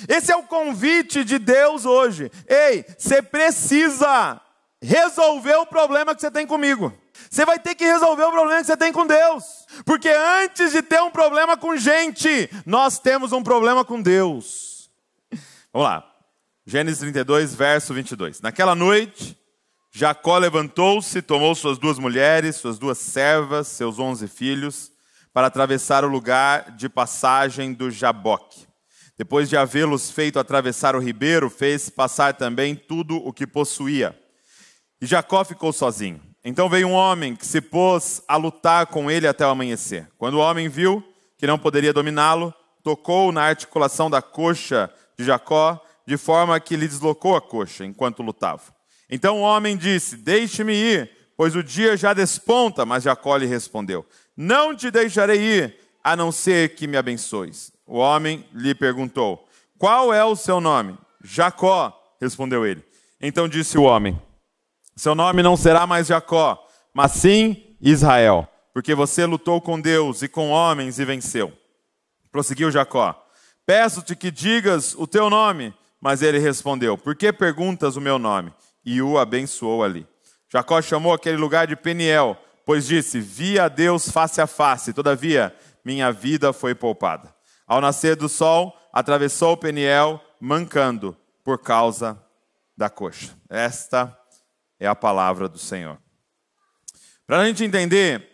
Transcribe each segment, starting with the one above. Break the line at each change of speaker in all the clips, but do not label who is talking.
Esse é o convite de Deus hoje. Ei, você precisa resolver o problema que você tem comigo. Você vai ter que resolver o problema que você tem com Deus. Porque antes de ter um problema com gente, nós temos um problema com Deus. Vamos lá. Gênesis 32, verso 22. Naquela noite, Jacó levantou-se, tomou suas 2 mulheres, suas 2 servas, seus 11 filhos, para atravessar o lugar de passagem do Jaboque. Depois de havê-los feito atravessar o ribeiro, fez passar também tudo o que possuía. E Jacó ficou sozinho. Então veio um homem que se pôs a lutar com ele até o amanhecer. Quando o homem viu que não poderia dominá-lo, tocou na articulação da coxa de Jacó, de forma que lhe deslocou a coxa enquanto lutava. Então o homem disse: deixe-me ir, pois o dia já desponta. Mas Jacó lhe respondeu: não te deixarei ir, a não ser que me abençoes. O homem lhe perguntou: qual é o seu nome? Jacó, respondeu ele. Então disse o homem: seu nome não será mais Jacó, mas sim Israel, porque você lutou com Deus e com homens e venceu. Prosseguiu Jacó: peço-te que digas o teu nome. Mas ele respondeu: por que perguntas o meu nome? E o abençoou ali. Jacó chamou aquele lugar de Peniel, pois disse: vi a Deus face a face, todavia minha vida foi poupada. Ao nascer do sol, atravessou Peniel, mancando por causa da coxa. Esta é a palavra do Senhor. Para a gente entender,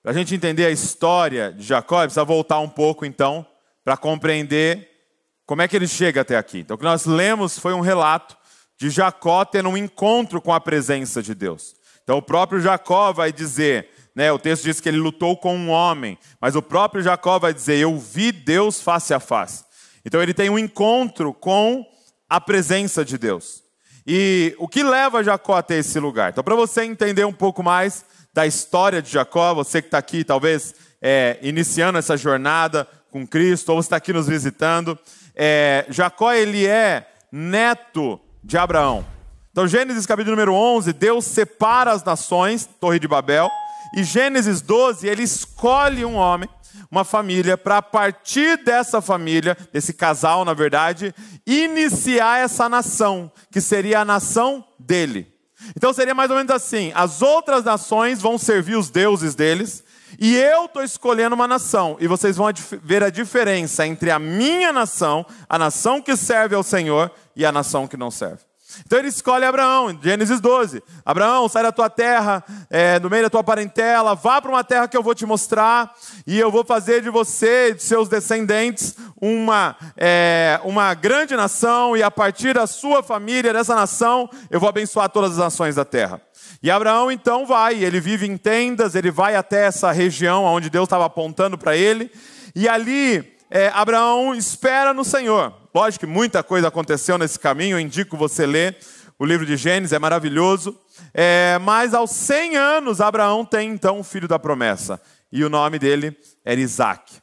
a história de Jacó, precisa voltar um pouco então, para compreender como é que ele chega até aqui. Então o que nós lemos foi um relato de Jacó tendo um encontro com a presença de Deus. Então o próprio Jacó vai dizer, o texto diz que ele lutou com um homem, mas o próprio Jacó vai dizer: eu vi Deus face a face. Então ele tem um encontro com a presença de Deus. E o que leva Jacó até esse lugar? Então, para você entender um pouco mais da história de Jacó, você que está aqui talvez iniciando essa jornada com Cristo, ou você está aqui nos visitando, Jacó ele é neto de Abraão. Então Gênesis capítulo número 11, Deus separa as nações, Torre de Babel, e Gênesis 12, ele escolhe um homem, uma família, para a partir dessa família, desse casal na verdade, iniciar essa nação, que seria a nação dele. Então seria mais ou menos assim: as outras nações vão servir os deuses deles, e eu estou escolhendo uma nação, e vocês vão ver a diferença entre a minha nação, a nação que serve ao Senhor, e a nação que não serve. Então ele escolhe Abraão, em Gênesis 12. Abraão, sai da tua terra, do meio da tua parentela, vá para uma terra que eu vou te mostrar, e eu vou fazer de você e de seus descendentes uma grande nação, e a partir da sua família, dessa nação, eu vou abençoar todas as nações da terra. E Abraão então vai, ele vive em tendas, ele vai até essa região onde Deus estava apontando para ele, e ali Abraão espera no Senhor. Lógico que muita coisa aconteceu nesse caminho, eu indico você ler o livro de Gênesis, é maravilhoso. Mas aos 100 anos, Abraão tem então um filho da promessa, e o nome dele era Isaac.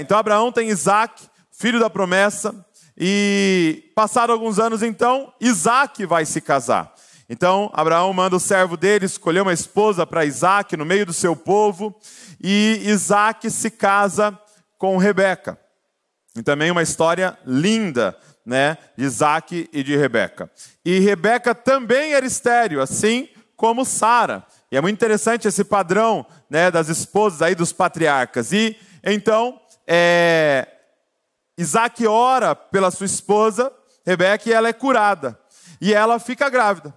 Então Abraão tem Isaac, filho da promessa, e passados alguns anos então, Isaac vai se casar. Então Abraão manda o servo dele escolher uma esposa para Isaac no meio do seu povo, e Isaac se casa com Rebeca. E também uma história linda, de Isaac e de Rebeca. E Rebeca também era estéril, assim como Sara. E é muito interessante esse padrão, das esposas aí dos patriarcas. E então Isaac ora pela sua esposa Rebeca, e ela é curada. E ela fica grávida.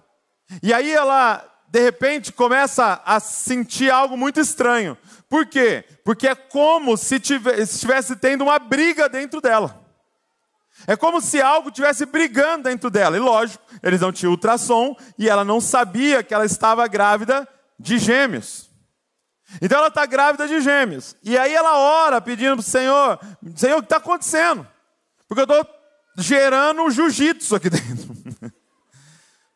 E aí ela, de repente, começa a sentir algo muito estranho. Por quê? Porque é como se estivesse tendo uma briga dentro dela. É como se algo estivesse brigando dentro dela. E lógico, eles não tinham ultrassom, e ela não sabia que ela estava grávida de gêmeos. Então ela está grávida de gêmeos. E aí ela ora pedindo para o Senhor: Senhor, o que está acontecendo? Porque eu estou gerando um jiu-jitsu aqui dentro.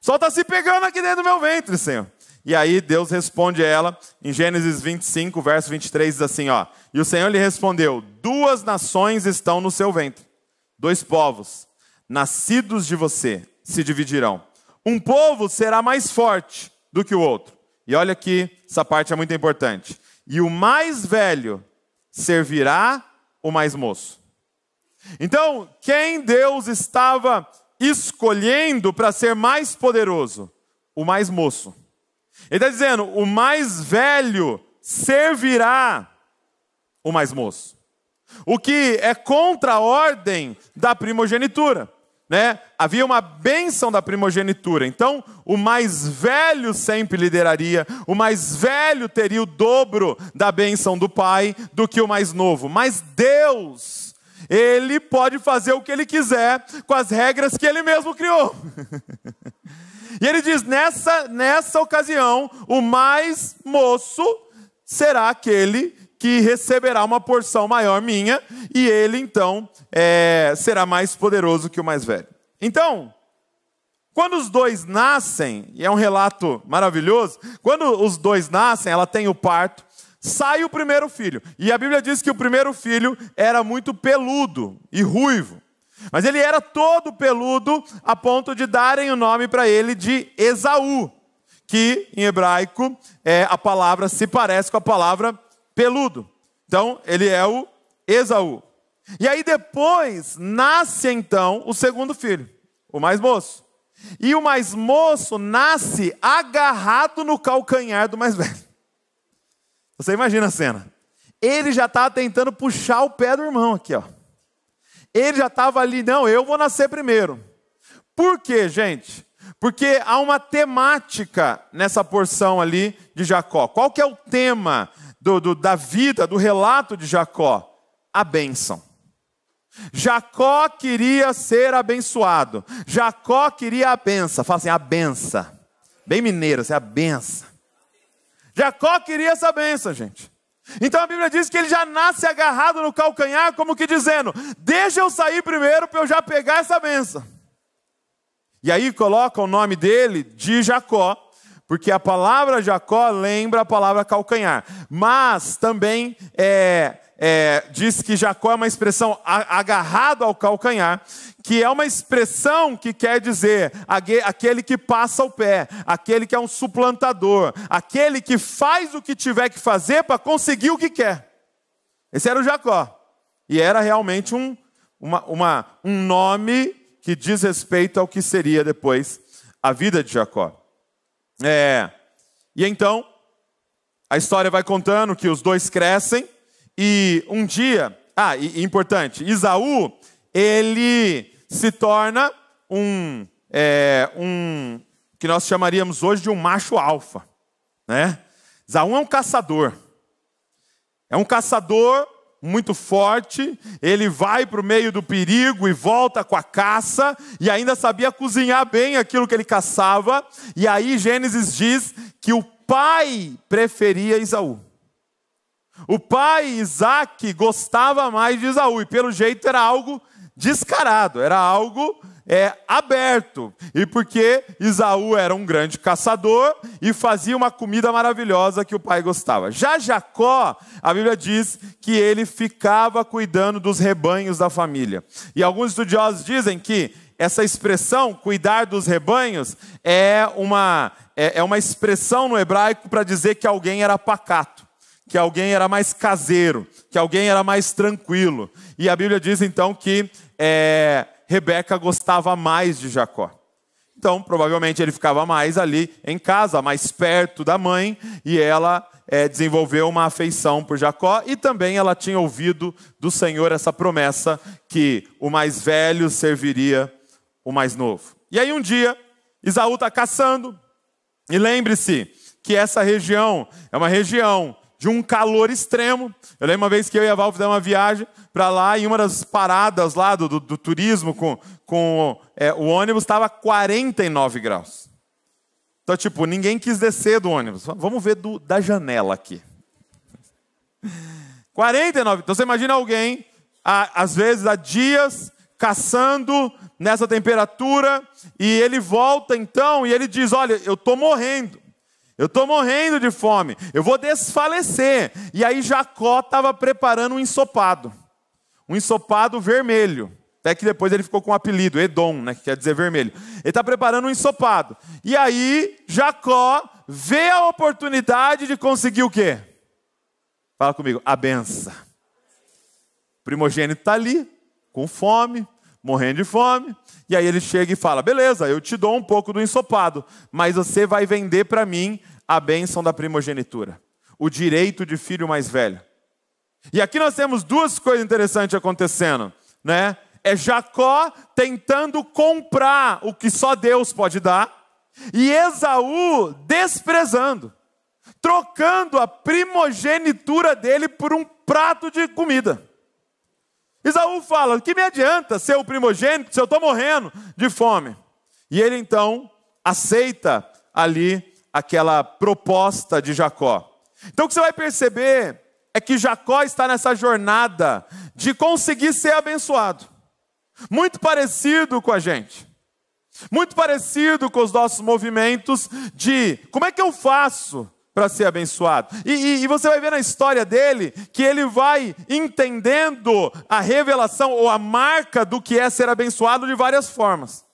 Só está se pegando aqui dentro do meu ventre, Senhor. E aí Deus responde a ela, em Gênesis 25, verso 23, diz assim, e o Senhor lhe respondeu: 2 nações estão no seu ventre, 2 povos, nascidos de você, se dividirão. Um povo será mais forte do que o outro. E olha aqui, essa parte é muito importante. E o mais velho servirá o mais moço. Então, quem Deus estava escolhendo para ser mais poderoso? O mais moço. Ele está dizendo, o mais velho servirá o mais moço. O que é contra a ordem da primogenitura, né? Havia uma bênção da primogenitura. Então, o mais velho sempre lideraria, o mais velho teria o dobro da bênção do pai do que o mais novo. Mas Deus, Ele pode fazer o que Ele quiser com as regras que Ele mesmo criou. E Ele diz, nessa ocasião, o mais moço será aquele que receberá uma porção maior minha, e ele então será mais poderoso que o mais velho. Então, quando os dois nascem, e é um relato maravilhoso, quando os dois nascem, ela tem o parto, sai o primeiro filho. E a Bíblia diz que o primeiro filho era muito peludo e ruivo. Mas ele era todo peludo a ponto de darem o nome para ele de Esaú, que em hebraico a palavra se parece com a palavra peludo. Então, ele é o Esaú. E aí depois nasce então o segundo filho, o mais moço. E o mais moço nasce agarrado no calcanhar do mais velho. Você imagina a cena. Ele já estava tentando puxar o pé do irmão aqui, ó. Ele já estava ali, não, eu vou nascer primeiro. Por quê, gente? Porque há uma temática nessa porção ali de Jacó. Qual que é o tema da vida, do relato de Jacó? A bênção. Jacó queria ser abençoado. Jacó queria a benção. Fala assim, a benção. Bem mineiro, assim, a benção. Jacó queria essa benção, gente. Então a Bíblia diz que ele já nasce agarrado no calcanhar, como que dizendo, deixa eu sair primeiro para eu já pegar essa benção. E aí coloca o nome dele de Jacó, porque a palavra Jacó lembra a palavra calcanhar. Mas também diz que Jacó é uma expressão agarrado ao calcanhar, que é uma expressão que quer dizer aquele que passa o pé, aquele que é um suplantador, aquele que faz o que tiver que fazer para conseguir o que quer. Esse era o Jacó. E era realmente um nome que diz respeito ao que seria depois a vida de Jacó. E então, a história vai contando que os dois crescem, e um dia, e importante, Esaú, ele se torna que nós chamaríamos hoje de um macho alfa, né? Esaú é um caçador muito forte, ele vai para o meio do perigo e volta com a caça, e ainda sabia cozinhar bem aquilo que ele caçava, e aí Gênesis diz que o pai preferia Esaú. O pai, Isaac, gostava mais de Esaú, e pelo jeito era algo descarado, era algo aberto, e porque Esaú era um grande caçador e fazia uma comida maravilhosa que o pai gostava. Já Jacó, a Bíblia diz que ele ficava cuidando dos rebanhos da família. E alguns estudiosos dizem que essa expressão, cuidar dos rebanhos, é uma expressão no hebraico para dizer que alguém era pacato, que alguém era mais caseiro, que alguém era mais tranquilo. E a Bíblia diz então que Rebeca gostava mais de Jacó. Então, provavelmente ele ficava mais ali em casa, mais perto da mãe, e ela desenvolveu uma afeição por Jacó, e também ela tinha ouvido do Senhor essa promessa que o mais velho serviria o mais novo. E aí um dia, Esaú está caçando, e lembre-se que essa região é uma região de um calor extremo. Eu lembro uma vez que eu e a Val fizemos uma viagem para lá, e uma das paradas lá do turismo com o ônibus estava 49 graus. Então, tipo, ninguém quis descer do ônibus. Vamos ver da janela aqui. 49. Então, você imagina alguém, às vezes, há dias, caçando nessa temperatura, e ele volta, então, e ele diz, olha, eu estou morrendo de fome, eu vou desfalecer. E aí Jacó estava preparando um ensopado vermelho, até que depois ele ficou com o apelido, Edom, né, que quer dizer vermelho. Ele está preparando um ensopado. E aí Jacó vê a oportunidade de conseguir o quê? Fala comigo, a benção. primogênito está ali, com fome, morrendo de fome. E aí ele chega e fala, beleza, eu te dou um pouco do ensopado, mas você vai vender para mim a bênção da primogenitura, o direito de filho mais velho. E aqui nós temos duas coisas interessantes acontecendo, né? É Jacó tentando comprar o que só Deus pode dar, e Esaú desprezando, trocando a primogenitura dele por um prato de comida. Esaú fala, o que me adianta ser o primogênito se eu estou morrendo de fome? E ele então aceita ali aquela proposta de Jacó. Então o que você vai perceber é que Jacó está nessa jornada de conseguir ser abençoado. Muito parecido com a gente. Muito parecido com os nossos movimentos de como é que eu faço para ser abençoado. E você vai ver na história dele que ele vai entendendo a revelação ou a marca do que é ser abençoado de várias formas.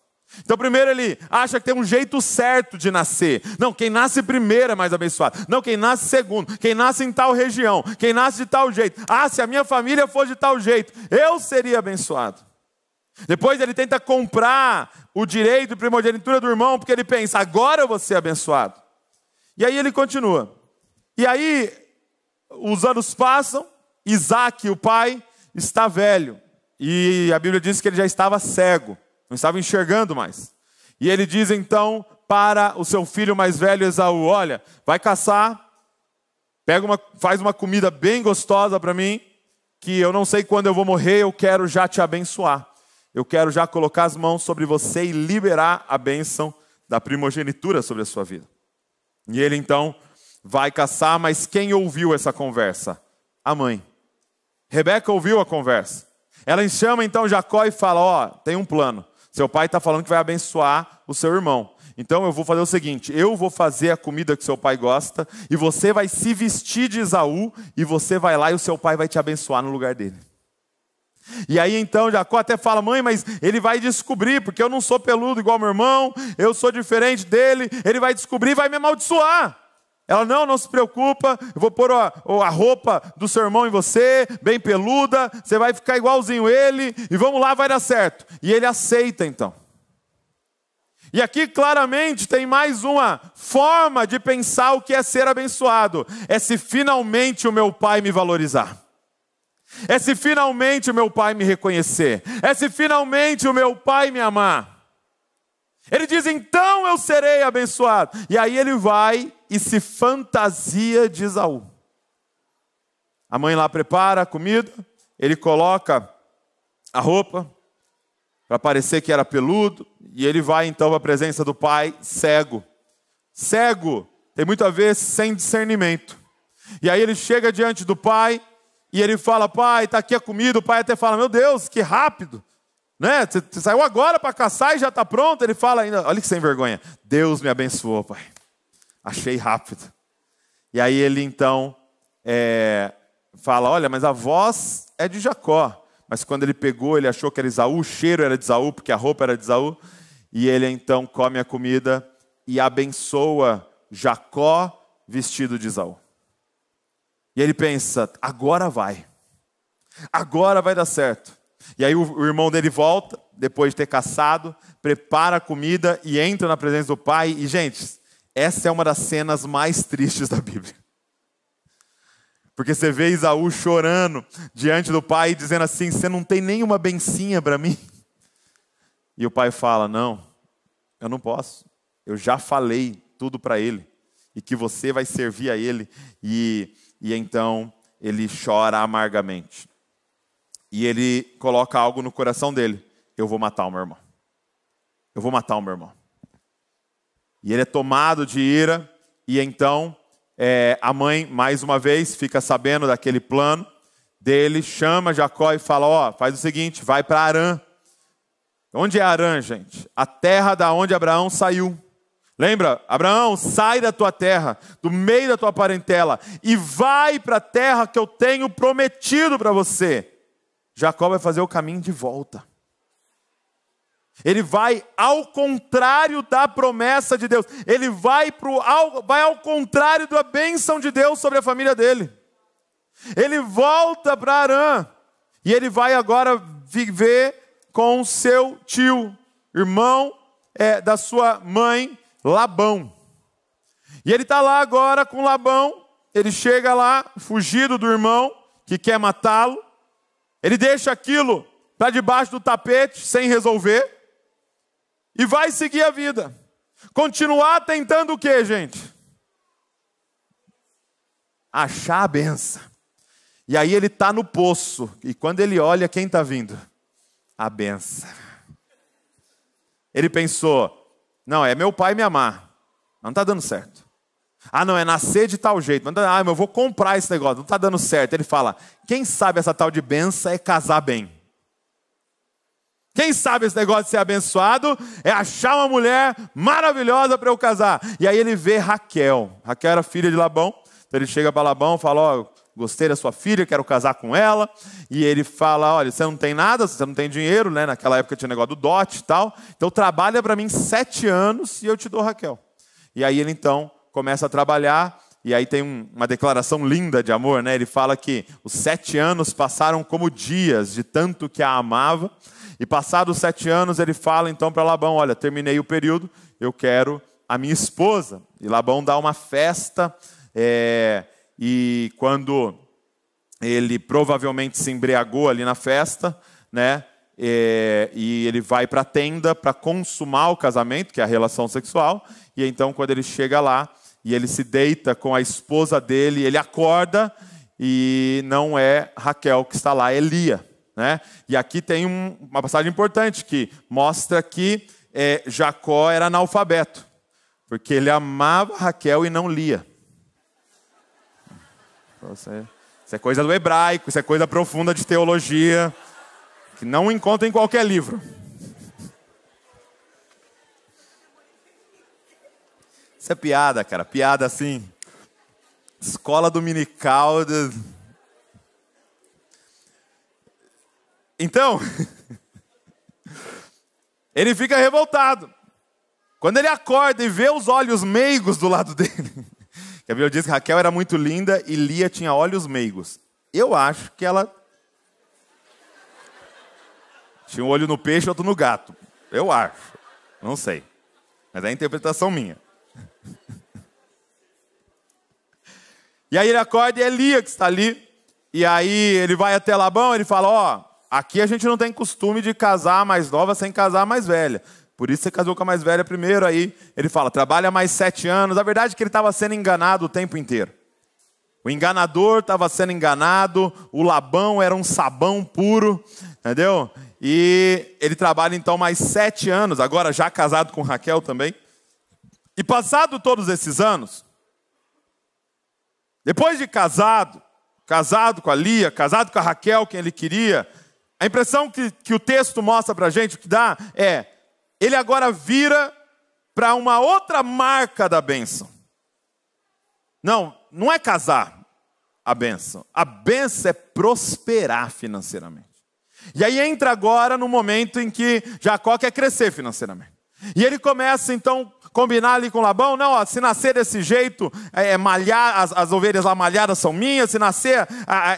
Então primeiro ele acha que tem um jeito certo de nascer. Não, quem nasce primeiro é mais abençoado. Não, quem nasce segundo. Quem nasce em tal região. Quem nasce de tal jeito. Ah, se a minha família for de tal jeito, eu seria abençoado. Depois ele tenta comprar o direito de primogenitura do irmão, porque ele pensa, agora eu vou ser abençoado. E aí ele continua. E aí os anos passam, Isaac, o pai, está velho. E a Bíblia diz que ele já estava cego, não estava enxergando mais. E ele diz então para o seu filho mais velho, Esaú, olha, vai caçar, faz uma comida bem gostosa para mim, que eu não sei quando eu vou morrer, eu quero já te abençoar. Eu quero já colocar as mãos sobre você e liberar a bênção da primogenitura sobre a sua vida. E ele então vai caçar, mas quem ouviu essa conversa? A mãe. Rebeca ouviu a conversa. Ela chama então Jacó e fala, ó, tem um plano. Seu pai está falando que vai abençoar o seu irmão. Então eu vou fazer o seguinte, eu vou fazer a comida que seu pai gosta, e você vai se vestir de Esaú, e você vai lá e o seu pai vai te abençoar no lugar dele. E aí então Jacó até fala, mãe, mas ele vai descobrir, porque eu não sou peludo igual meu irmão, eu sou diferente dele, ele vai descobrir e vai me amaldiçoar. Ela, não se preocupa, eu vou pôr a roupa do seu irmão em você, bem peluda, você vai ficar igualzinho ele, e vamos lá, vai dar certo. E ele aceita então. E aqui claramente tem mais uma forma de pensar o que é ser abençoado. É se finalmente o meu pai me valorizar. É se finalmente o meu pai me reconhecer. É se finalmente o meu pai me amar. Ele diz, então eu serei abençoado. E aí ele vai e se fantasia de Esaú. A mãe lá prepara a comida, ele coloca a roupa para parecer que era peludo, e ele vai então para a presença do pai cego. Cego tem muito a ver sem discernimento. E aí ele chega diante do pai, e ele fala, pai, está aqui a comida. O pai até fala, meu Deus, que rápido. Né? Você saiu agora para caçar e já está pronto. Ele fala ainda, olha que sem vergonha. Deus me abençoou, pai. Achei rápido. E aí ele então fala, olha, mas a voz é de Jacó. Mas quando ele pegou, ele achou que era Esaú. O cheiro era de Esaú, porque a roupa era de Esaú. E ele então come a comida e abençoa Jacó vestido de Esaú. E ele pensa, agora vai dar certo. E aí o irmão dele volta, depois de ter caçado, prepara a comida e entra na presença do pai. E gente, essa é uma das cenas mais tristes da Bíblia. Porque você vê Esaú chorando diante do pai e dizendo assim, você não tem nenhuma bencinha para mim? E o pai fala, não, eu não posso. Eu já falei tudo para ele. E que você vai servir a ele. E então ele chora amargamente. E ele coloca algo no coração dele. Eu vou matar o meu irmão. Eu vou matar o meu irmão. E ele é tomado de ira. E então a mãe, mais uma vez, fica sabendo daquele plano dele. Chama Jacó e fala, ó, faz o seguinte, vai para Harã. Onde é Harã, gente? A terra da onde Abraão saiu. Lembra? Abraão, sai da tua terra, do meio da tua parentela, e vai para a terra que eu tenho prometido para você. Jacó vai fazer o caminho de volta. Ele vai ao contrário da promessa de Deus. Ele vai ao contrário da bênção de Deus sobre a família dele. Ele volta para Harã. E ele vai agora viver com seu tio, irmão da sua mãe, Labão. E ele está lá agora com Labão, ele chega lá, fugido do irmão, que quer matá-lo. Ele deixa aquilo para debaixo do tapete, sem resolver, e vai seguir a vida. Continuar tentando o quê, gente? Achar a benção. E aí ele está no poço, e quando ele olha, quem está vindo? A benção. Ele pensou, não, é meu pai me amar, não está dando certo. Ah, não, é nascer de tal jeito, mas eu vou comprar esse negócio, não está dando certo. Ele fala, quem sabe essa tal de benção é casar bem. Quem sabe esse negócio de ser abençoado é achar uma mulher maravilhosa para eu casar. E aí ele vê Raquel. Raquel era filha de Labão. Então ele chega para Labão e fala, gostei da sua filha, quero casar com ela. E ele fala, olha, você não tem nada, você não tem dinheiro, né? Naquela época tinha negócio do dote e tal. Então trabalha para mim 7 anos e eu te dou Raquel. E aí ele então começa a trabalhar. E aí tem uma declaração linda de amor, né? Ele fala que os 7 anos passaram como dias de tanto que a amava. E passados 7 anos, ele fala então para Labão, olha, terminei o período, eu quero a minha esposa. E Labão dá uma festa, e quando ele provavelmente se embriagou ali na festa, né, e ele vai para a tenda para consumar o casamento, que é a relação sexual, e então quando ele chega lá, e ele se deita com a esposa dele, ele acorda, e não é Raquel que está lá, é Lia. Né? E aqui tem uma passagem importante que mostra que Jacó era analfabeto, porque ele amava Raquel e não Lia. Isso é coisa do hebraico, isso é coisa profunda de teologia, que não encontra em qualquer livro. Isso é piada, cara, piada assim, escola dominical. Então, ele fica revoltado. Quando ele acorda e vê os olhos meigos do lado dele, que a Bíblia diz que Raquel era muito linda e Lia tinha olhos meigos. Eu acho que ela tinha um olho no peixe e outro no gato. Eu acho. Não sei. Mas é a interpretação minha. E aí ele acorda e é Lia que está ali. E aí ele vai até Labão, ele fala, aqui a gente não tem costume de casar a mais nova sem casar a mais velha. Por isso você casou com a mais velha primeiro. Aí ele fala, trabalha mais 7 anos. A verdade é que ele estava sendo enganado o tempo inteiro. O enganador estava sendo enganado. O Labão era um sabão puro. Entendeu? E ele trabalha então mais 7 anos. Agora já casado com Raquel também. E passado todos esses anos, depois de casado com a Lia, casado com a Raquel, quem ele queria, a impressão que o texto mostra para a gente, o que dá é, ele agora vira para uma outra marca da bênção. Não é casar a bênção. A bênção é prosperar financeiramente. E aí entra agora no momento em que Jacó quer crescer financeiramente. E ele começa então a combinar ali com Labão, se nascer desse jeito, malhar, as ovelhas lá malhadas são minhas, se nascer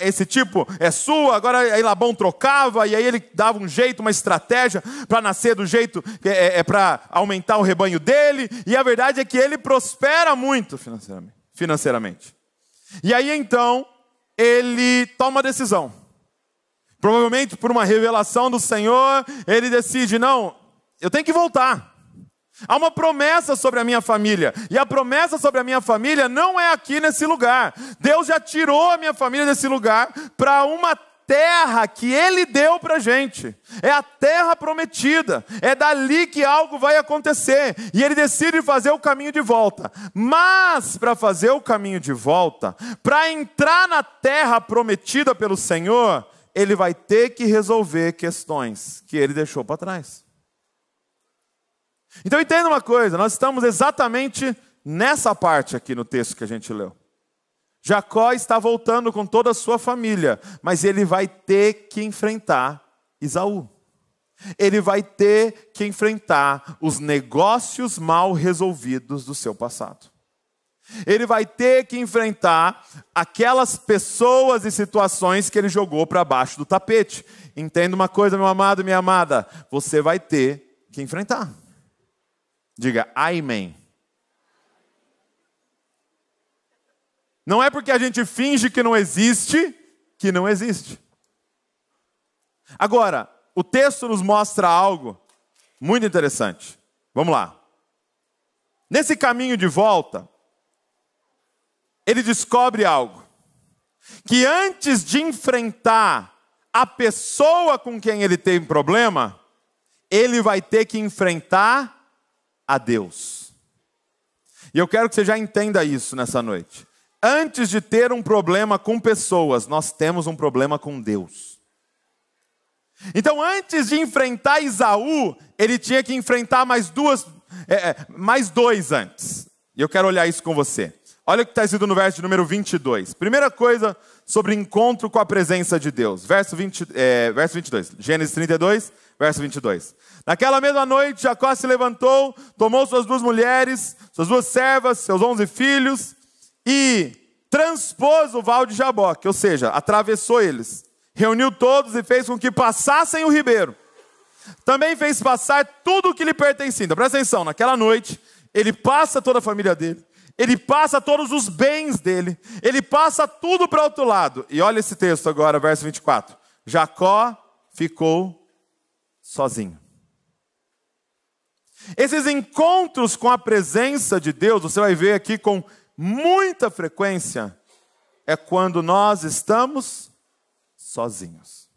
esse tipo é sua. Agora aí Labão trocava, e aí ele dava um jeito, uma estratégia para nascer do jeito, para aumentar o rebanho dele. E a verdade é que ele prospera muito financeiramente. E aí então, ele toma uma decisão. Provavelmente por uma revelação do Senhor, ele decide, eu tenho que voltar. Há uma promessa sobre a minha família. E a promessa sobre a minha família não é aqui nesse lugar. Deus já tirou a minha família desse lugar para uma terra que Ele deu para a gente. É a terra prometida. É dali que algo vai acontecer. E ele decide fazer o caminho de volta. Mas para fazer o caminho de volta, para entrar na terra prometida pelo Senhor, ele vai ter que resolver questões que ele deixou para trás. Então entenda uma coisa, nós estamos exatamente nessa parte aqui no texto que a gente leu. Jacó está voltando com toda a sua família, mas ele vai ter que enfrentar Esaú. Ele vai ter que enfrentar os negócios mal resolvidos do seu passado. Ele vai ter que enfrentar aquelas pessoas e situações que ele jogou para baixo do tapete. Entenda uma coisa, meu amado e minha amada, você vai ter que enfrentar. Diga amém. Não é porque a gente finge que não existe, que não existe. Agora, o texto nos mostra algo muito interessante. Vamos lá. Nesse caminho de volta, ele descobre algo. Que antes de enfrentar a pessoa com quem ele tem problema, ele vai ter que enfrentar a Deus. E eu quero que você já entenda isso nessa noite. Antes de ter um problema com pessoas, nós temos um problema com Deus. Então, antes de enfrentar Esaú, ele tinha que enfrentar mais dois antes. E eu quero olhar isso com você. Olha o que está escrito no verso de número 22. Primeira coisa sobre encontro com a presença de Deus. Verso 22. Gênesis 32, verso 22. Naquela mesma noite, Jacó se levantou, tomou suas 2 mulheres, suas 2 servas, seus 11 filhos, e transpôs o val de Jaboque, ou seja, atravessou eles. Reuniu todos e fez com que passassem o ribeiro. Também fez passar tudo o que lhe pertencia. Então, presta atenção, naquela noite, ele passa toda a família dele, ele passa todos os bens dele, ele passa tudo para o outro lado. E olha esse texto agora, verso 24. Jacó ficou sozinho. Esses encontros com a presença de Deus, você vai ver aqui com muita frequência, é quando nós estamos sozinhos.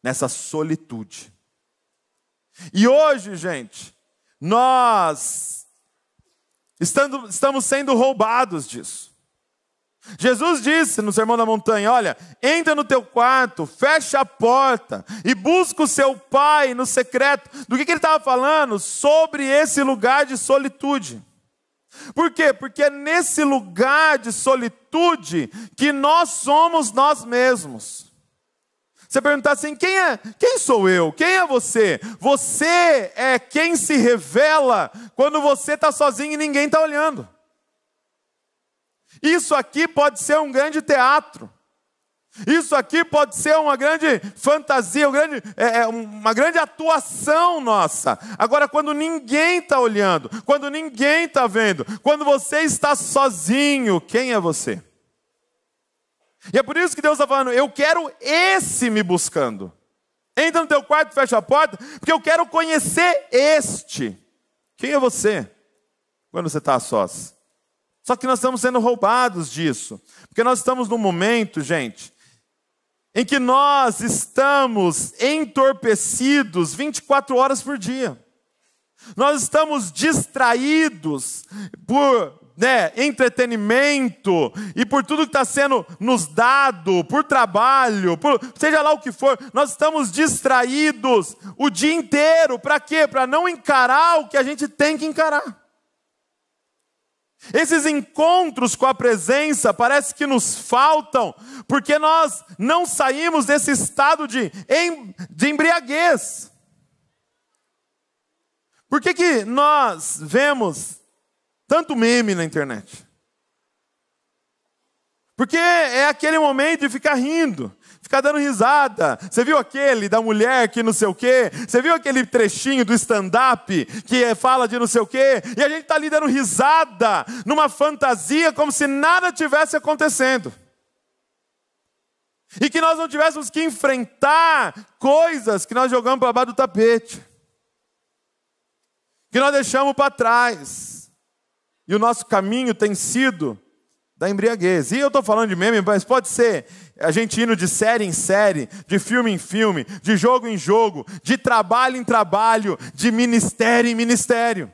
Nessa solitude. E hoje, gente, nós estamos sendo roubados disso. Jesus disse no Sermão da Montanha, olha, entra no teu quarto, fecha a porta e busca o seu pai no secreto. Do que ele estava falando? Sobre esse lugar de solitude. Por quê? Porque é nesse lugar de solitude que nós somos nós mesmos. Você perguntar assim, quem sou eu? Quem é você? Você é quem se revela quando você está sozinho e ninguém está olhando. Isso aqui pode ser um grande teatro. Isso aqui pode ser uma grande fantasia, uma grande atuação nossa. Agora, quando ninguém está olhando, quando ninguém está vendo, quando você está sozinho, quem é você? E é por isso que Deus está falando, eu quero esse me buscando. Entra no teu quarto, fecha a porta, porque eu quero conhecer este. Quem é você? Quando você está a sós. Só que nós estamos sendo roubados disso. Porque nós estamos num momento, gente, em que nós estamos entorpecidos 24 horas por dia. Nós estamos distraídos por entretenimento e por tudo que está sendo nos dado, por trabalho, seja lá o que for. Nós estamos distraídos o dia inteiro. Para quê? Para não encarar o que a gente tem que encarar. Esses encontros com a presença parece que nos faltam, porque nós não saímos desse estado de embriaguez. Por que nós vemos tanto meme na internet? Porque é aquele momento de ficar rindo, ficar dando risada. Você viu aquele da mulher que não sei o quê? Você viu aquele trechinho do stand-up que fala de não sei o quê? E a gente está ali dando risada, numa fantasia, como se nada tivesse acontecendo. E que nós não tivéssemos que enfrentar coisas que nós jogamos para baixo do tapete. Que nós deixamos para trás. E o nosso caminho tem sido da embriaguez. E eu estou falando de meme, mas pode ser a gente indo de série em série, de filme em filme, de jogo em jogo, de trabalho em trabalho, de ministério em ministério.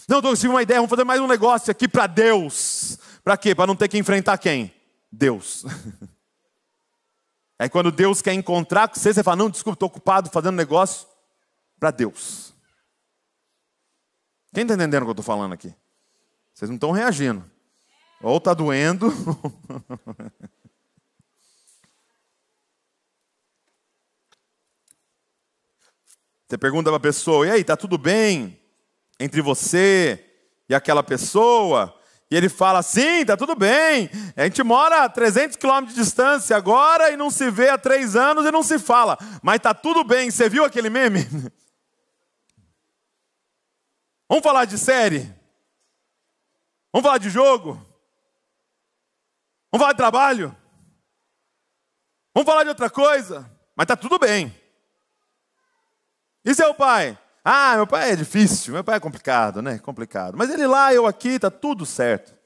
Não, estou conseguindo uma ideia, vamos fazer mais um negócio aqui para Deus. Para quê? Para não ter que enfrentar quem? Deus. Aí quando Deus quer encontrar com você, você fala, não, desculpa, estou ocupado fazendo negócio para Deus. Quem está entendendo o que eu estou falando aqui? Vocês não estão reagindo. Ou está doendo. Você pergunta para a pessoa, e aí, está tudo bem entre você e aquela pessoa, e ele fala assim, tá tudo bem, a gente mora a 300 quilômetros de distância agora e não se vê há 3 anos e não se fala, mas tá tudo bem, você viu aquele meme? Vamos falar de série? Vamos falar de jogo? Vamos falar de trabalho? Vamos falar de outra coisa? Mas tá tudo bem. E seu pai? Ah, meu pai é difícil, meu pai é complicado, né? Complicado. Mas ele lá, eu aqui, tá tudo certo.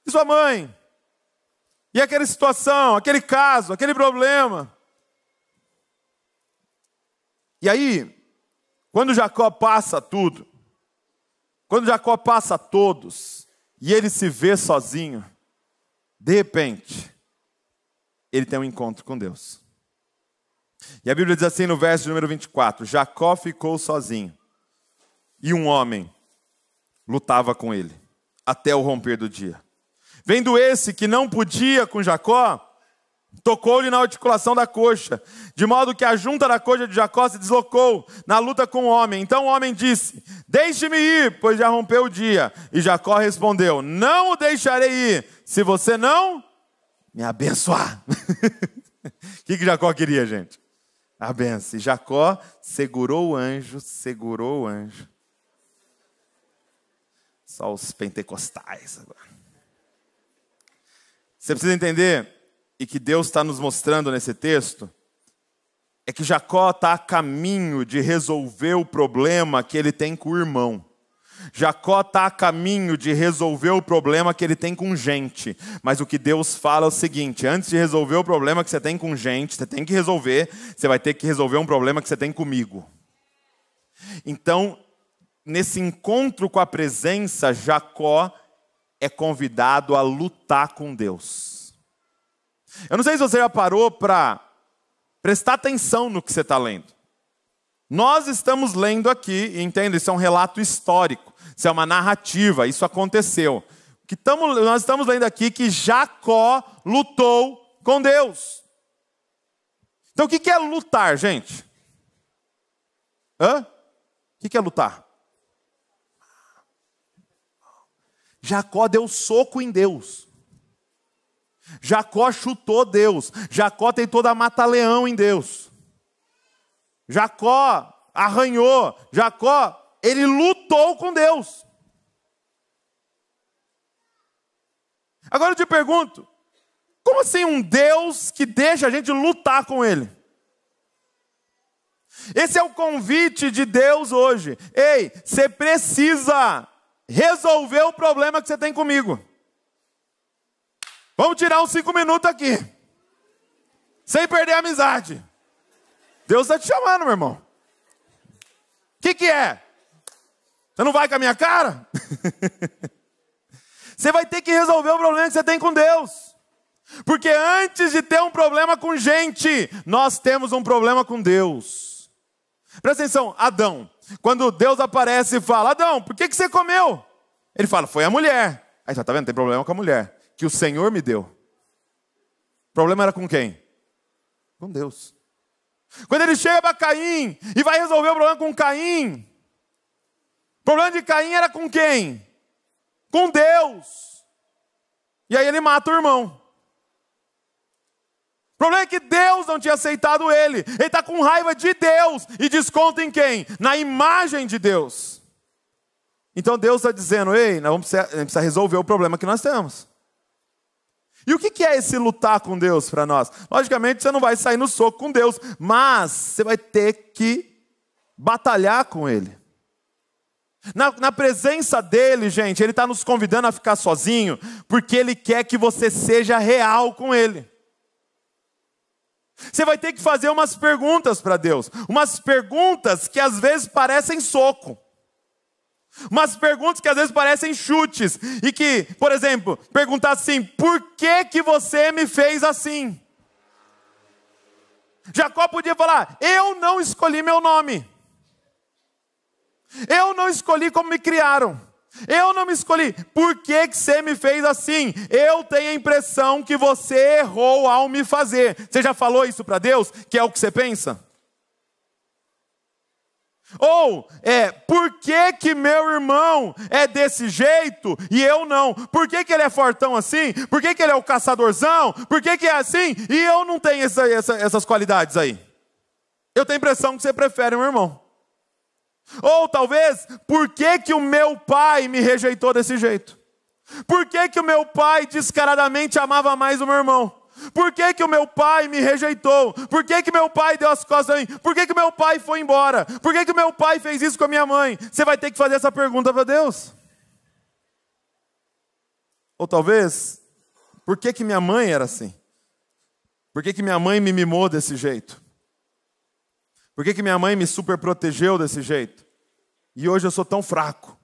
E sua mãe? E aquela situação, aquele caso, aquele problema? E aí, quando Jacó passa tudo, quando Jacó passa todos, e ele se vê sozinho, de repente, ele tem um encontro com Deus. E a Bíblia diz assim no verso número 24, Jacó ficou sozinho, e um homem lutava com ele, até o romper do dia. Vendo esse que não podia com Jacó, tocou-lhe na articulação da coxa, de modo que a junta da coxa de Jacó se deslocou na luta com o homem. Então o homem disse, deixe-me ir, pois já rompeu o dia. E Jacó respondeu, não o deixarei ir, se você não me abençoar. O que Jacó queria, gente? A benção. E Jacó segurou o anjo. Só os pentecostais agora. Você precisa entender, e que Deus está nos mostrando nesse texto, é que Jacó está a caminho de resolver o problema que ele tem com o irmão. Jacó está a caminho de resolver o problema que ele tem com gente. Mas o que Deus fala é o seguinte, antes de resolver o problema que você tem com gente, você tem que resolver, você vai ter que resolver um problema que você tem comigo. Então, nesse encontro com a presença, Jacó é convidado a lutar com Deus. Eu não sei se você já parou para prestar atenção no que você está lendo. Nós estamos lendo aqui, e entenda, isso é um relato histórico, isso é uma narrativa, isso aconteceu. Nós estamos lendo aqui que Jacó lutou com Deus. Então o que é lutar, gente? O que é lutar? Jacó deu soco em Deus. Jacó chutou Deus. Jacó tentou dar mata-leão em Deus. Jacó arranhou. Jacó, ele lutou com Deus. Agora eu te pergunto, como assim um Deus que deixa a gente lutar com ele? Esse é o convite de Deus hoje. Ei, você precisa resolver o problema que você tem comigo. Vamos tirar uns 5 minutos aqui. Sem perder a amizade. Deus está te chamando, meu irmão. O que é? Você não vai com a minha cara? Você vai ter que resolver o problema que você tem com Deus. Porque antes de ter um problema com gente, nós temos um problema com Deus. Presta atenção, Adão. Quando Deus aparece e fala, Adão, por que você comeu? Ele fala, foi a mulher. Aí tá vendo, tem problema com a mulher. Que o Senhor me deu. O problema era com quem? Com Deus. Quando ele chega para Caim e vai resolver o problema com Caim, o problema de Caim era com quem? Com Deus. E aí ele mata o irmão. O problema é que Deus não tinha aceitado ele. Ele está com raiva de Deus e desconta em quem? Na imagem de Deus. Então Deus está dizendo, ei, nós vamos precisar resolver o problema que nós temos. E o que é esse lutar com Deus para nós? Logicamente você não vai sair no soco com Deus, mas você vai ter que batalhar com Ele. Na presença dEle, gente, Ele está nos convidando a ficar sozinho, porque Ele quer que você seja real com Ele. Você vai ter que fazer umas perguntas para Deus, umas perguntas que às vezes parecem soco. Umas perguntas que às vezes parecem chutes. E que, por exemplo, perguntar assim, por que você me fez assim? Jacó podia falar, eu não escolhi meu nome. Eu não escolhi como me criaram. Eu não me escolhi. Por que você me fez assim? Eu tenho a impressão que você errou ao me fazer. Você já falou isso para Deus? Que é o que você pensa? Ou, por que que meu irmão é desse jeito e eu não? Por que que ele é fortão assim? Por que que ele é o caçadorzão? Por que que é assim e eu não tenho essas qualidades aí? Eu tenho a impressão que você prefere meu irmão. Ou talvez, por que que o meu pai me rejeitou desse jeito? Por que que o meu pai descaradamente amava mais o meu irmão? Por que que o meu pai me rejeitou? Por que que meu pai deu as costas a mim? Por que que meu pai foi embora? Por que que meu pai fez isso com a minha mãe? Você vai ter que fazer essa pergunta para Deus. Ou talvez, por que que minha mãe era assim? Por que que minha mãe me mimou desse jeito? Por que que minha mãe me superprotegeu desse jeito? E hoje eu sou tão fraco.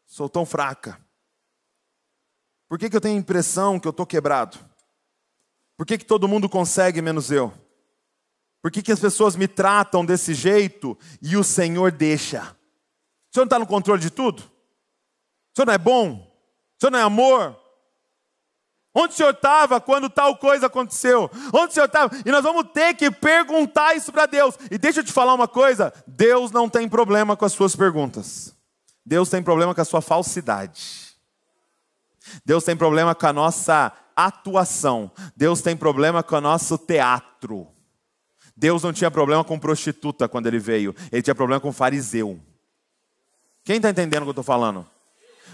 Sou tão fraca. Por que que eu tenho a impressão que eu estou quebrado? Por que que todo mundo consegue menos eu? Por que que as pessoas me tratam desse jeito e o Senhor deixa? O Senhor não está no controle de tudo? O Senhor não é bom? O Senhor não é amor? Onde o Senhor estava quando tal coisa aconteceu? Onde o Senhor estava? E nós vamos ter que perguntar isso para Deus. E deixa eu te falar uma coisa, Deus não tem problema com as suas perguntas. Deus tem problema com a sua falsidade. Deus tem problema com a nossa atuação. Deus tem problema com o nosso teatro. Deus não tinha problema com prostituta quando ele veio. Ele tinha problema com fariseu. Quem está entendendo o que eu estou falando?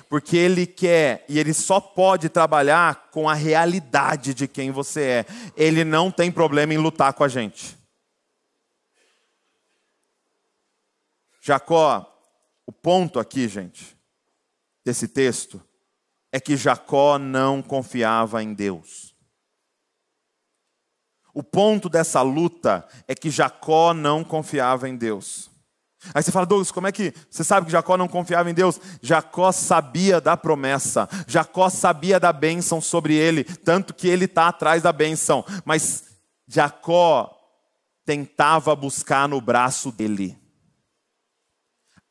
Porque ele quer, e ele só pode trabalhar com a realidade de quem você é. Ele não tem problema em lutar com a gente. Jacó, o ponto aqui, gente, desse texto, é que Jacó não confiava em Deus. O ponto dessa luta é que Jacó não confiava em Deus. Aí você fala, Douglas, como é que você sabe que Jacó não confiava em Deus? Jacó sabia da promessa, Jacó sabia da bênção sobre ele, tanto que ele está atrás da bênção. Mas Jacó tentava buscar no braço dele.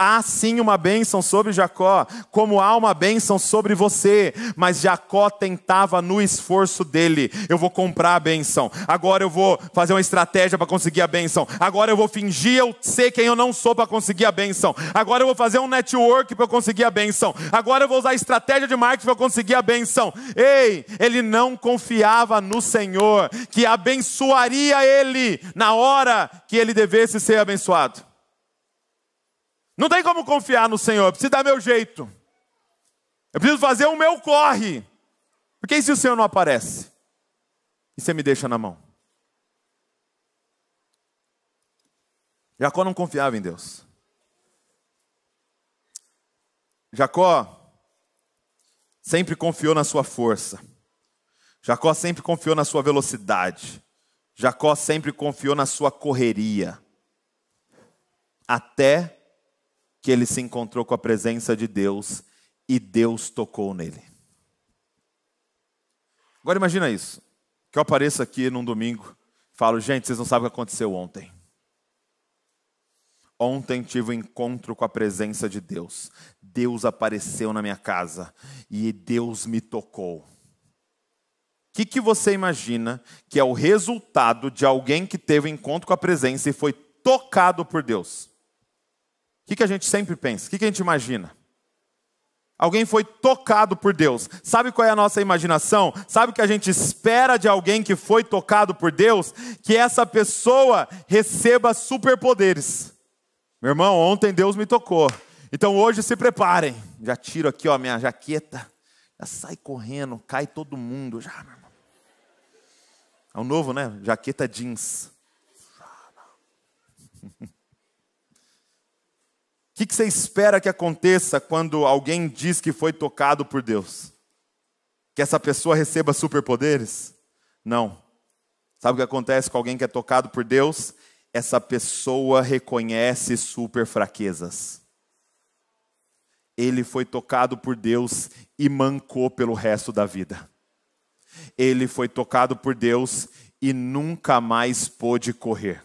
Há sim uma bênção sobre Jacó, como há uma bênção sobre você, mas Jacó tentava no esforço dele. Eu vou comprar a bênção, agora eu vou fazer uma estratégia para conseguir a bênção, agora eu vou fingir eu ser quem eu não sou para conseguir a bênção, agora eu vou fazer um network para conseguir a bênção, agora eu vou usar estratégia de marketing para conseguir a bênção. Ei, ele não confiava no Senhor, que abençoaria ele na hora que ele devesse ser abençoado. Não tem como confiar no Senhor, eu preciso dar meu jeito. Eu preciso fazer o meu corre. Porque e se o Senhor não aparece? E você me deixa na mão? Jacó não confiava em Deus. Jacó sempre confiou na sua força. Jacó sempre confiou na sua velocidade. Jacó sempre confiou na sua correria. Até que ele se encontrou com a presença de Deus e Deus tocou nele. Agora imagina isso, que eu apareço aqui num domingo e falo, gente, vocês não sabem o que aconteceu ontem. Ontem tive um encontro com a presença de Deus. Deus apareceu na minha casa e Deus me tocou. O que você imagina que é o resultado de alguém que teve um encontro com a presença e foi tocado por Deus? O que a gente sempre pensa? O que a gente imagina? Alguém foi tocado por Deus. Sabe qual é a nossa imaginação? Sabe o que a gente espera de alguém que foi tocado por Deus? Que essa pessoa receba superpoderes. Meu irmão, ontem Deus me tocou. Então hoje se preparem. Já tiro aqui a minha jaqueta. Já sai correndo, cai todo mundo. Já, meu irmão. É o novo, né? Jaqueta jeans. O que você espera que aconteça quando alguém diz que foi tocado por Deus? Que essa pessoa receba superpoderes? Não. Sabe o que acontece com alguém que é tocado por Deus? Essa pessoa reconhece super fraquezas. Ele foi tocado por Deus e mancou pelo resto da vida. Ele foi tocado por Deus e nunca mais pôde correr.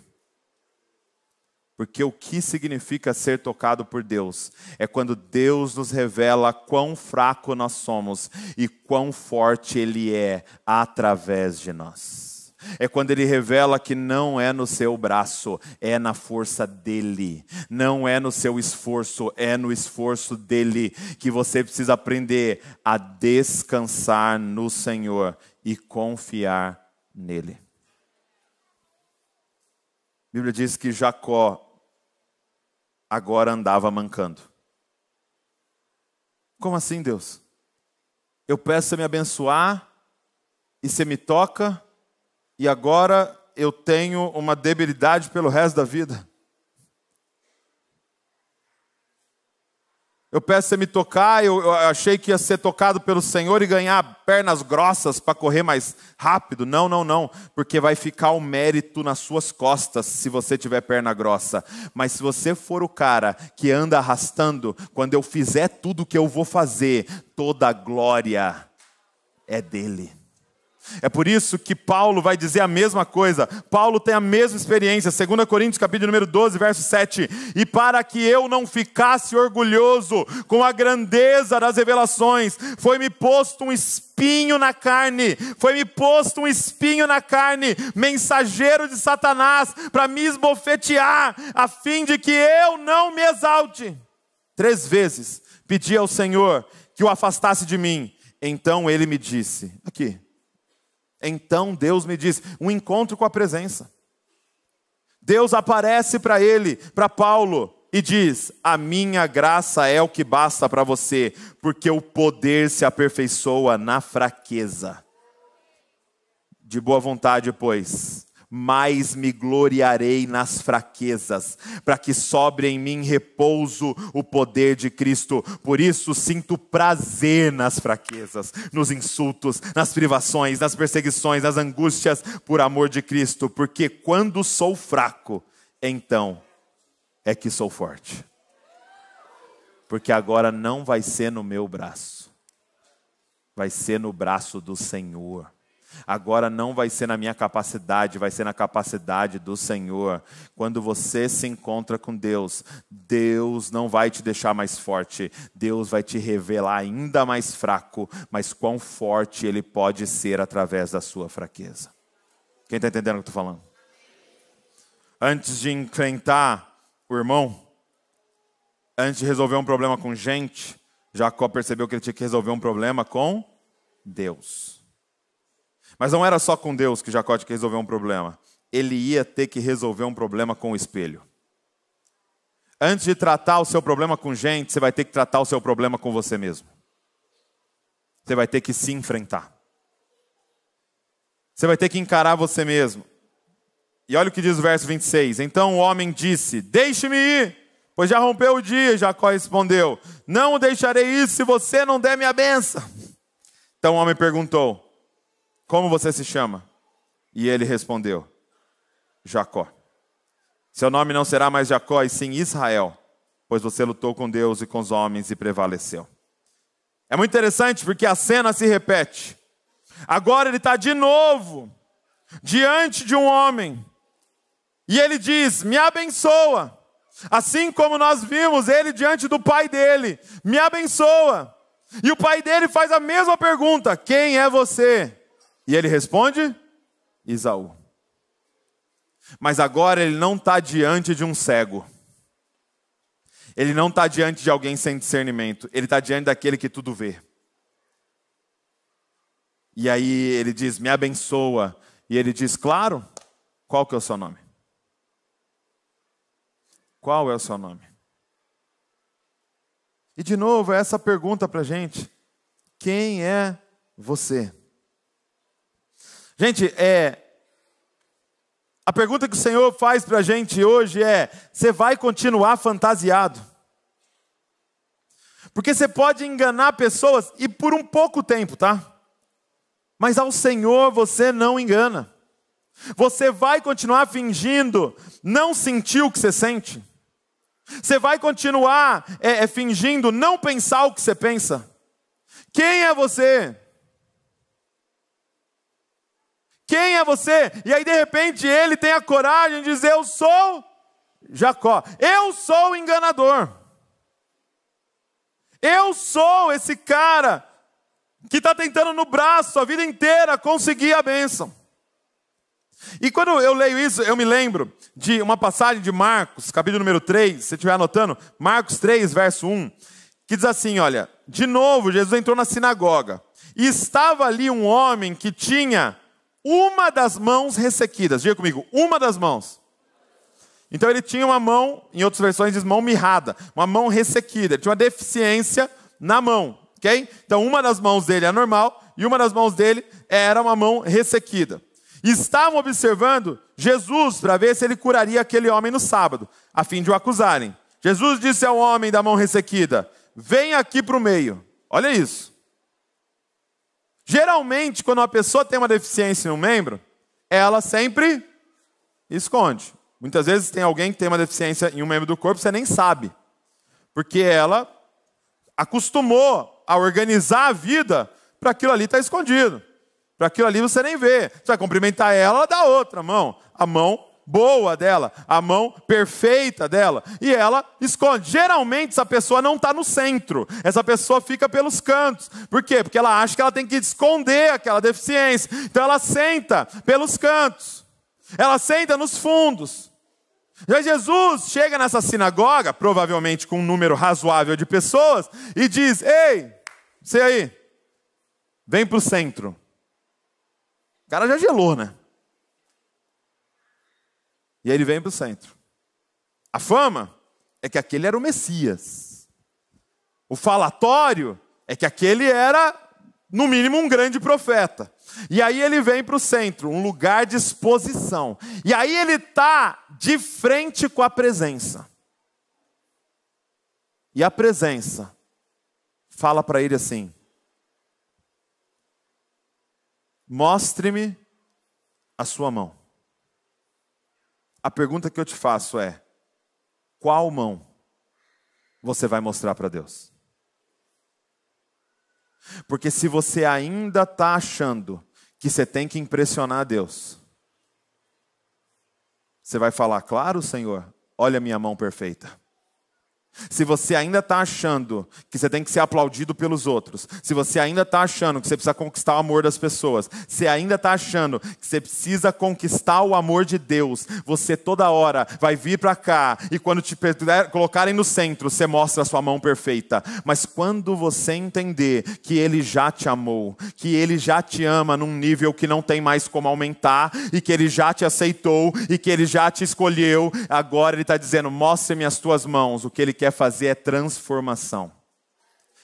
Porque o que significa ser tocado por Deus? É quando Deus nos revela quão fraco nós somos e quão forte Ele é através de nós. É quando Ele revela que não é no seu braço, é na força dEle. Não é no seu esforço, é no esforço dEle. Que você precisa aprender a descansar no Senhor e confiar nele. A Bíblia diz que Jacó agora andava mancando. Como assim, Deus? Eu peço você me abençoar e você me toca e agora eu tenho uma debilidade pelo resto da vida. Eu peço você me tocar, eu achei que ia ser tocado pelo Senhor e ganhar pernas grossas para correr mais rápido. Não, não, não, porque vai ficar o mérito nas suas costas se você tiver perna grossa. Mas se você for o cara que anda arrastando, quando eu fizer tudo o que eu vou fazer, toda a glória é dele. É por isso que Paulo vai dizer a mesma coisa. Paulo tem a mesma experiência. 2 Coríntios, capítulo número 12, verso 7. E para que eu não ficasse orgulhoso com a grandeza das revelações, foi-me posto um espinho na carne. Foi-me posto um espinho na carne, mensageiro de Satanás, para me esbofetear, a fim de que eu não me exalte. 3 vezes pedi ao Senhor que o afastasse de mim. Então ele me disse, aqui. Então Deus me diz, um encontro com a presença. Deus aparece para ele, para Paulo, e diz, a minha graça é o que basta para você, porque o poder se aperfeiçoa na fraqueza. De boa vontade, pois, mais me gloriarei nas fraquezas, para que sobre em mim repouso o poder de Cristo. Por isso sinto prazer nas fraquezas, nos insultos, nas privações, nas perseguições, nas angústias, por amor de Cristo. Porque quando sou fraco, então é que sou forte. Porque agora não vai ser no meu braço, vai ser no braço do Senhor. Agora não vai ser na minha capacidade, vai ser na capacidade do Senhor. Quando você se encontra com Deus, Deus não vai te deixar mais forte. Deus vai te revelar ainda mais fraco, mas quão forte Ele pode ser através da sua fraqueza. Quem está entendendo o que eu estou falando? Antes de enfrentar o irmão, antes de resolver um problema com gente, Jacó percebeu que ele tinha que resolver um problema com Deus. Mas não era só com Deus que Jacó tinha que resolver um problema. Ele ia ter que resolver um problema com o espelho. Antes de tratar o seu problema com gente, você vai ter que tratar o seu problema com você mesmo. Você vai ter que se enfrentar. Você vai ter que encarar você mesmo. E olha o que diz o verso 26. Então o homem disse, deixe-me ir, pois já rompeu o dia. Jacó respondeu, não o deixarei ir se você não der minha bênção. Então o homem perguntou, como você se chama? E ele respondeu, Jacó. Seu nome não será mais Jacó, e sim Israel, pois você lutou com Deus e com os homens e prevaleceu. É muito interessante porque a cena se repete. Agora ele está de novo diante de um homem. E ele diz, me abençoa. Assim como nós vimos ele diante do pai dele, me abençoa. E o pai dele faz a mesma pergunta, quem é você? E ele responde, Esaú. Mas agora ele não está diante de um cego. Ele não está diante de alguém sem discernimento. Ele está diante daquele que tudo vê. E aí ele diz, me abençoa. E ele diz, claro, qual que é o seu nome? Qual é o seu nome? E de novo, essa pergunta para a gente. Quem é você? Gente, a pergunta que o Senhor faz para a gente hoje é, você vai continuar fantasiado? Porque você pode enganar pessoas, e por um pouco tempo, tá? Mas ao Senhor você não engana. Você vai continuar fingindo não sentir o que você sente. Você vai continuar fingindo não pensar o que você pensa. Quem é você? Quem é você? E aí de repente ele tem a coragem de dizer, eu sou Jacó. Eu sou o enganador. Eu sou esse cara que está tentando no braço a vida inteira conseguir a bênção. E quando eu leio isso, eu me lembro de uma passagem de Marcos, capítulo número 3, se você estiver anotando, Marcos 3, verso 1, que diz assim, olha, de novo Jesus entrou na sinagoga, e estava ali um homem que tinha uma das mãos ressequidas. Diga comigo, uma das mãos. Então ele tinha uma mão, em outras versões diz mão mirrada, uma mão ressequida, ele tinha uma deficiência na mão, ok? Então uma das mãos dele é normal, e uma das mãos dele era uma mão ressequida. E estavam observando Jesus para ver se ele curaria aquele homem no sábado, a fim de o acusarem. Jesus disse ao homem da mão ressequida, vem aqui para o meio. Olha isso. Geralmente, quando uma pessoa tem uma deficiência em um membro, ela sempre esconde. Muitas vezes tem alguém que tem uma deficiência em um membro do corpo, você nem sabe. Porque ela acostumou a organizar a vida para aquilo ali estar escondido. Para aquilo ali você nem vê. Você vai cumprimentar ela, ela dá outra mão. A mão boa dela, a mão perfeita dela. E ela esconde. Geralmente essa pessoa não está no centro. Essa pessoa fica pelos cantos. Por quê? Porque ela acha que ela tem que esconder aquela deficiência. Então ela senta pelos cantos. Ela senta nos fundos. Já Jesus chega nessa sinagoga, provavelmente com um número razoável de pessoas, e diz, ei, você aí, vem para o centro. O cara já gelou, né? E aí ele vem para o centro. A fama é que aquele era o Messias. O falatório é que aquele era, no mínimo, um grande profeta. E aí ele vem para o centro, um lugar de exposição. E aí ele está de frente com a presença. E a presença fala para ele assim, mostre-me a sua mão. A pergunta que eu te faço é, qual mão você vai mostrar para Deus? Porque se você ainda está achando que você tem que impressionar a Deus, você vai falar, claro, Senhor, olha a minha mão perfeita. Se você ainda está achando que você tem que ser aplaudido pelos outros, se você ainda está achando que você precisa conquistar o amor das pessoas, se ainda está achando que você precisa conquistar o amor de Deus, você toda hora vai vir para cá e quando te colocarem no centro, você mostra a sua mão perfeita. Mas quando você entender que Ele já te amou, que Ele já te ama num nível que não tem mais como aumentar, e que Ele já te aceitou, e que Ele já te escolheu, agora Ele está dizendo, mostre-me as tuas mãos. O que Ele quer fazer é transformação.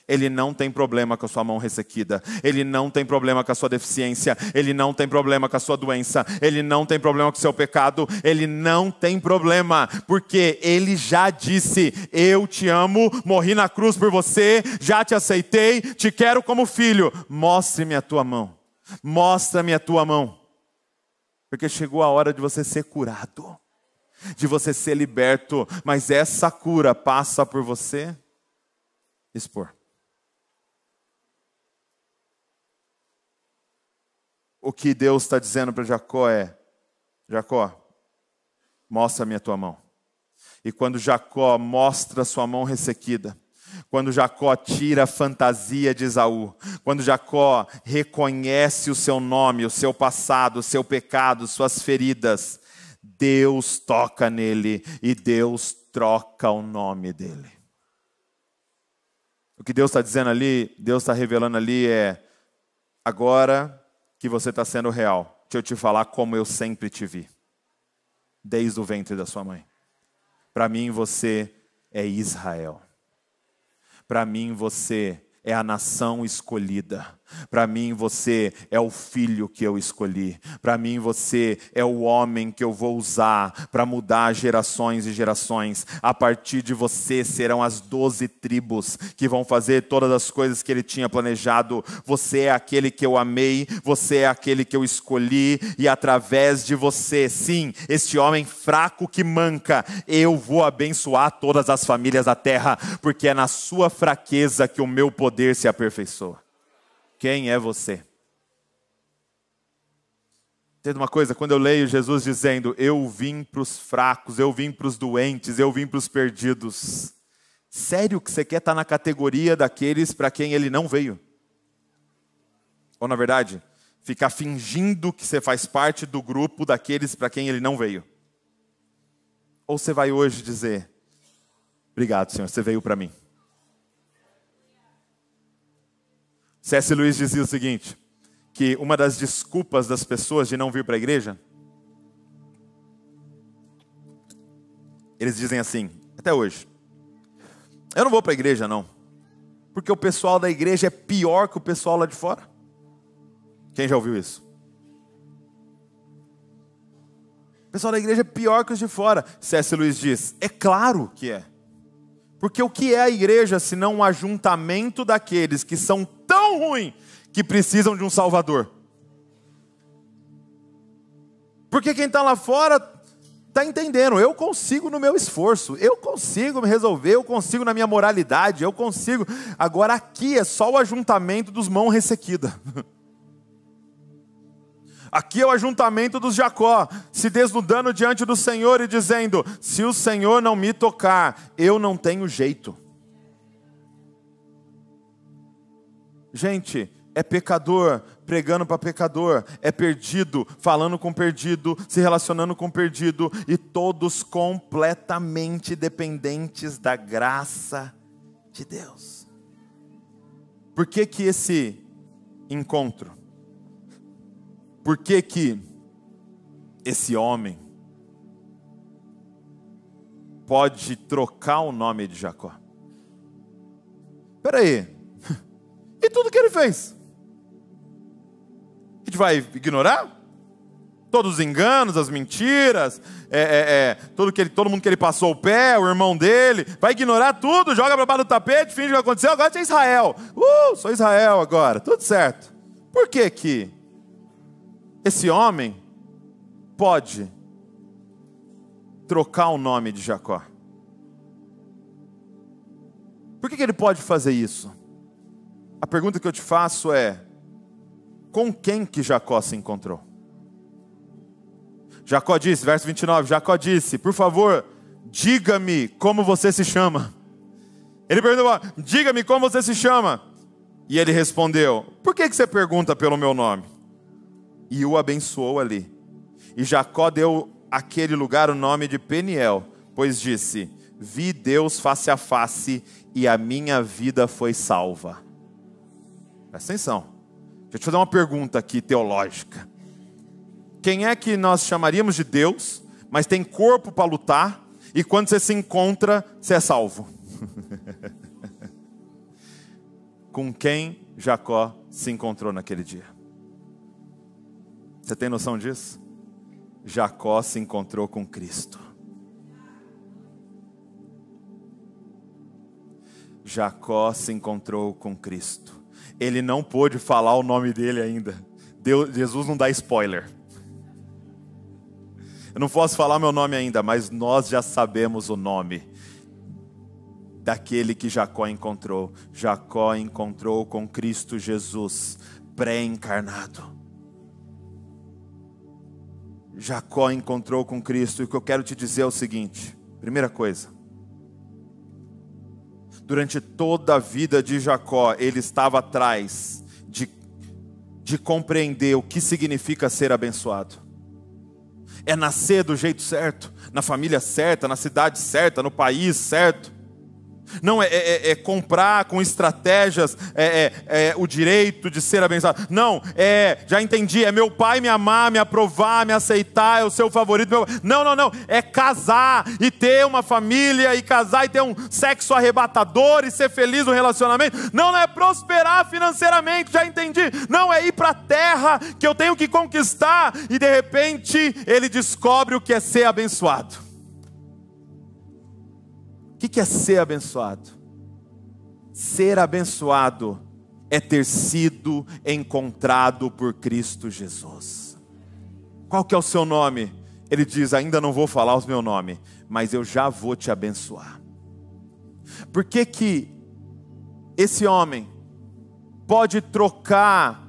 Ele não tem problema com a sua mão ressequida. Ele não tem problema com a sua deficiência. Ele não tem problema com a sua doença. Ele não tem problema com o seu pecado. Ele não tem problema, porque Ele já disse, eu te amo, morri na cruz por você, já te aceitei, te quero como filho. Mostre-me a tua mão. Mostra-me a tua mão. Porque chegou a hora de você ser curado, de você ser liberto, mas essa cura passa por você expor. O que Deus está dizendo para Jacó é, Jacó, mostra-me a tua mão. E quando Jacó mostra a sua mão ressequida, quando Jacó tira a fantasia de Esaú, quando Jacó reconhece o seu nome, o seu passado, o seu pecado, suas feridas, Deus toca nele e Deus troca o nome dele. O que Deus está dizendo ali, Deus está revelando ali é, agora que você está sendo real, deixa eu te falar como eu sempre te vi, desde o ventre da sua mãe. Para mim você é Israel. Para mim você é a nação escolhida. Para mim você é o filho que eu escolhi. Para mim você é o homem que eu vou usar para mudar gerações e gerações. A partir de você serão as 12 tribos que vão fazer todas as coisas que Ele tinha planejado. Você é aquele que eu amei, você é aquele que eu escolhi, e através de você, sim, este homem fraco que manca, eu vou abençoar todas as famílias da terra, porque é na sua fraqueza que o meu poder se aperfeiçoa. Quem é você? Entende uma coisa? Quando eu leio Jesus dizendo, eu vim para os fracos, eu vim para os doentes, eu vim para os perdidos. Sério que você quer estar na categoria daqueles para quem Ele não veio? Ou na verdade, ficar fingindo que você faz parte do grupo daqueles para quem ele não veio? Ou você vai hoje dizer, obrigado, Senhor, você veio para mim. C.S. Lewis dizia o seguinte, que uma das desculpas das pessoas de não vir para a igreja, eles dizem assim, até hoje, eu não vou para a igreja não, porque o pessoal da igreja é pior que o pessoal lá de fora. Quem já ouviu isso? O pessoal da igreja é pior que os de fora. C.S. Lewis diz, é claro que é. Porque o que é a igreja se não um ajuntamento daqueles que são tão ruins que precisam de um Salvador? Porque quem está lá fora está entendendo, eu consigo no meu esforço, eu consigo me resolver, eu consigo na minha moralidade, eu consigo. Agora aqui é só o ajuntamento dos mãos ressequidas. Aqui é o ajuntamento dos Jacó, se desnudando diante do Senhor e dizendo, se o Senhor não me tocar, eu não tenho jeito. Gente, é pecador pregando para pecador, é perdido falando com perdido, se relacionando com perdido, e todos completamente dependentes da graça de Deus. Por que que esse encontro? Por que que esse homem pode trocar o nome de Jacó? Espera aí, e tudo que ele fez? A gente vai ignorar? Todos os enganos, as mentiras, todo mundo que ele passou o pé, o irmão dele, vai ignorar tudo, joga para baixo do tapete, finge que aconteceu, agora é Israel. Sou Israel agora, tudo certo. Por que que esse homem pode trocar o nome de Jacó? Por que que ele pode fazer isso? A pergunta que eu te faço é, com quem que Jacó se encontrou? Jacó disse, verso 29, Jacó disse, por favor, diga-me como você se chama. Ele perguntou, diga-me como você se chama. E ele respondeu, por que que você pergunta pelo meu nome? E o abençoou ali. E Jacó deu àquele lugar o nome de Peniel, pois disse, vi Deus face a face e a minha vida foi salva. Presta atenção. Deixa eu te fazer uma pergunta aqui teológica. Quem é que nós chamaríamos de Deus, mas tem corpo para lutar, e quando você se encontra, você é salvo? Com quem Jacó se encontrou naquele dia? Você tem noção disso? Jacó se encontrou com Cristo. Jacó se encontrou com Cristo. Ele não pôde falar o nome dele ainda. Jesus não dá spoiler. Eu não posso falar meu nome ainda, mas nós já sabemos o nome daquele que Jacó encontrou. Jacó encontrou com Cristo Jesus, pré-encarnado. Jacó encontrou com Cristo, e o que eu quero te dizer é o seguinte, primeira coisa, durante toda a vida de Jacó, ele estava atrás de compreender o que significa ser abençoado. É nascer do jeito certo, na família certa, na cidade certa, no país certo. Não é comprar com estratégias o direito de ser abençoado. Não, já entendi, é meu pai me amar, me aprovar, me aceitar, é o seu favorito. Não, é casar e ter uma família, e casar e ter um sexo arrebatador e ser feliz no relacionamento. Não é prosperar financeiramente, já entendi. Não, é ir para a terra que eu tenho que conquistar, e de repente ele descobre o que é ser abençoado. O que é ser abençoado? Ser abençoado é ter sido encontrado por Cristo Jesus. Qual que é o seu nome? Ele diz, ainda não vou falar o meu nome, mas eu já vou te abençoar. Por que que esse homem pode trocar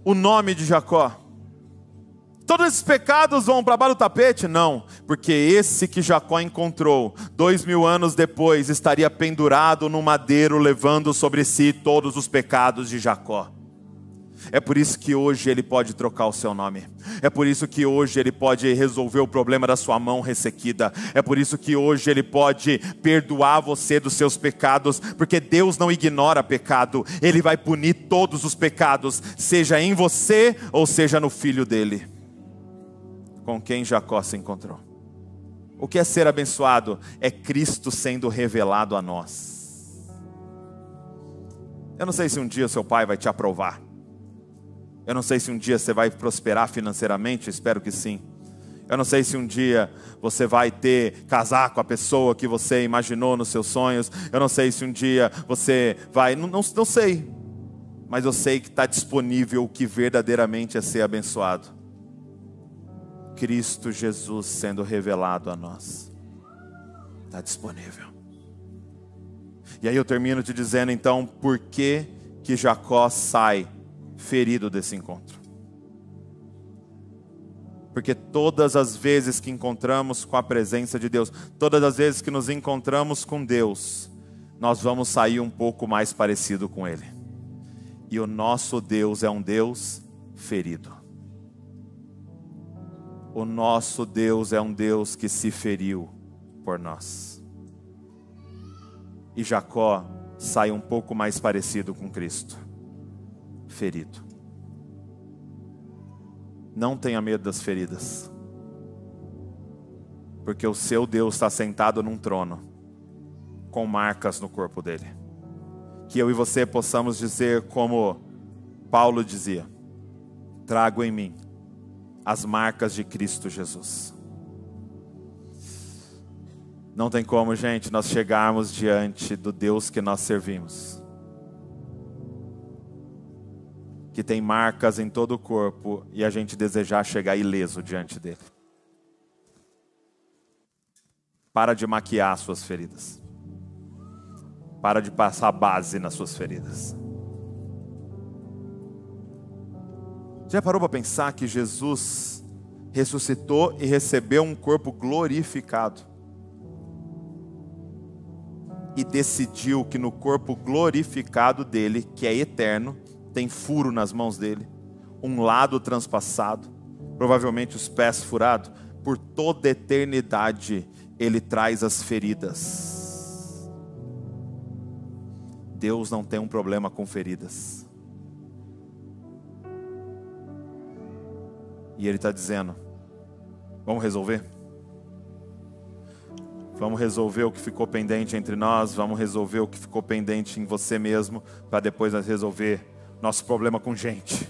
o nome de Jacó? Todos esses pecados vão para baixo do tapete? Não, porque esse que Jacó encontrou, 2000 anos depois, estaria pendurado no madeiro, levando sobre si todos os pecados de Jacó. É por isso que hoje Ele pode trocar o seu nome. É por isso que hoje Ele pode resolver o problema da sua mão ressequida. É por isso que hoje Ele pode perdoar você dos seus pecados, porque Deus não ignora pecado. Ele vai punir todos os pecados, seja em você ou seja no filho dele, com quem Jacó se encontrou. O que é ser abençoado? É Cristo sendo revelado a nós. Eu não sei se um dia seu pai vai te aprovar. Eu não sei se um dia você vai prosperar financeiramente, espero que sim. Eu não sei se um dia você vai casar com a pessoa que você imaginou nos seus sonhos. Eu não sei se um dia você vai... Não sei. Mas eu sei que está disponível o que verdadeiramente é ser abençoado. Cristo Jesus sendo revelado a nós. Está disponível. E aí eu termino te dizendo então, por que Jacó sai ferido desse encontro? Porque todas as vezes que encontramos com a presença de Deus, todas as vezes que nos encontramos com Deus, nós vamos sair um pouco mais parecido com Ele. E o nosso Deus é um Deus ferido. O nosso Deus é um Deus que se feriu por nós. E Jacó sai um pouco mais parecido com Cristo. Ferido. Não tenha medo das feridas, porque o seu Deus está sentado num trono, com marcas no corpo dele. Que eu e você possamos dizer como Paulo dizia: trago em mim as marcas de Cristo Jesus. Não tem como, gente, nós chegarmos diante do Deus que nós servimos, que tem marcas em todo o corpo, e a gente desejar chegar ileso diante dele. Para de maquiar suas feridas. Para de passar base nas suas feridas. Já parou para pensar que Jesus ressuscitou e recebeu um corpo glorificado? E decidiu que no corpo glorificado dele, que é eterno, tem furo nas mãos dele, um lado transpassado, provavelmente os pés furados, por toda a eternidade ele traz as feridas. Deus não tem um problema com feridas. E Ele está dizendo: vamos resolver? Vamos resolver o que ficou pendente entre nós, vamos resolver o que ficou pendente em você mesmo, para depois nós resolver nosso problema com gente.